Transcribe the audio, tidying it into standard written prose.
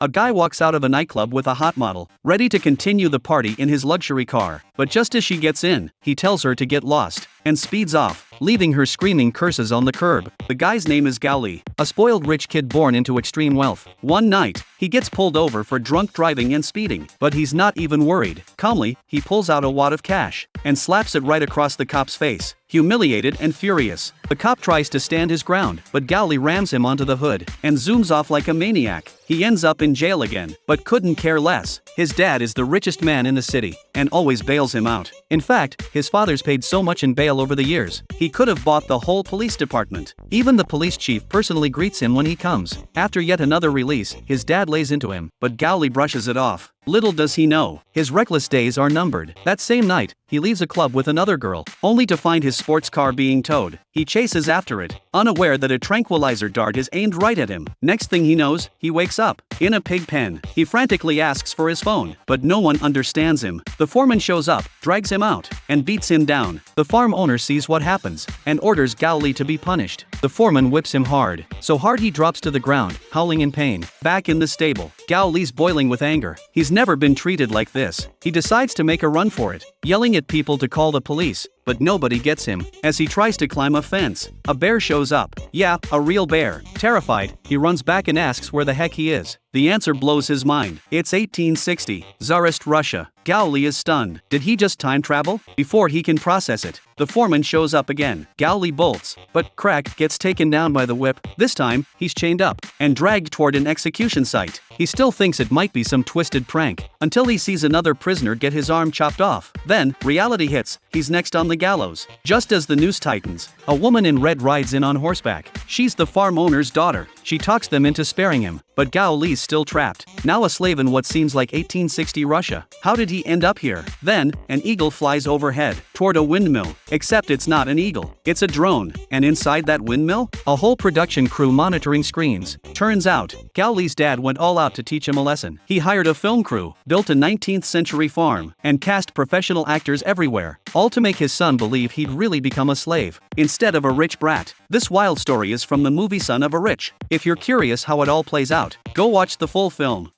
A guy walks out of a nightclub with a hot model, ready to continue the party in his luxury car. But just as she gets in, he tells her to get lost, and speeds off, leaving her screaming curses on the curb. The guy's name is Gao Li, a spoiled rich kid born into extreme wealth. One night, he gets pulled over for drunk driving and speeding, but he's not even worried. Calmly, he pulls out a wad of cash, and slaps it right across the cop's face. Humiliated and furious, the cop tries to stand his ground, but Gao Li rams him onto the hood, and zooms off like a maniac. He ends up in jail again, but couldn't care less. His dad is the richest man in the city, and always bails him out. In fact, his father's paid so much in bail over the years, he could have bought the whole police department. Even the police chief personally greets him when he comes. After yet another release, his dad lays into him, but Gao Li brushes it off. Little does he know, his reckless days are numbered. That same night, he leaves a club with another girl, only to find his sports car being towed. He chases after it, unaware that a tranquilizer dart is aimed right at him. Next thing he knows, he wakes up in a pig pen. He frantically asks for his phone, but no one understands him. The foreman shows up, drags him out, and beats him down. The farm owner sees what happens, and orders Gao Li to be punished. The foreman whips him hard, so hard he drops to the ground, howling in pain. Back in the stable, Gao Li's boiling with anger. He's never been treated like this. He decides to make a run for it, yelling at people to call the police, but nobody gets him. As he tries to climb a fence, a bear shows up. Yeah, a real bear. Terrified, he runs back and asks where the heck he is. The answer blows his mind. It's 1860, Tsarist Russia. Gao Li is stunned. Did he just time travel? Before he can process it, the foreman shows up again. Gao Li bolts, but crack, gets taken down by the whip. This time, he's chained up and dragged toward an execution site. He still thinks it might be some twisted prank, until he sees another prisoner get his arm chopped off. Then, reality hits. He's next on the gallows. Just as the noose tightens, a woman in red rides in on horseback. She's the farm owner's daughter. She talks them into sparing him, but Gao Li's still trapped, now a slave in what seems like 1860 Russia. How did he end up here? Then, an eagle flies overhead, toward a windmill, except it's not an eagle, it's a drone, and inside that windmill, a whole production crew monitoring screens. Turns out, Gao Li's dad went all out to teach him a lesson. He hired a film crew, built a 19th century farm, and cast professional actors everywhere, all to make his son believe he'd really become a slave, instead of a rich brat. This wild story is from the movie Son of a Rich. If you're curious how it all plays out, go watch the full film.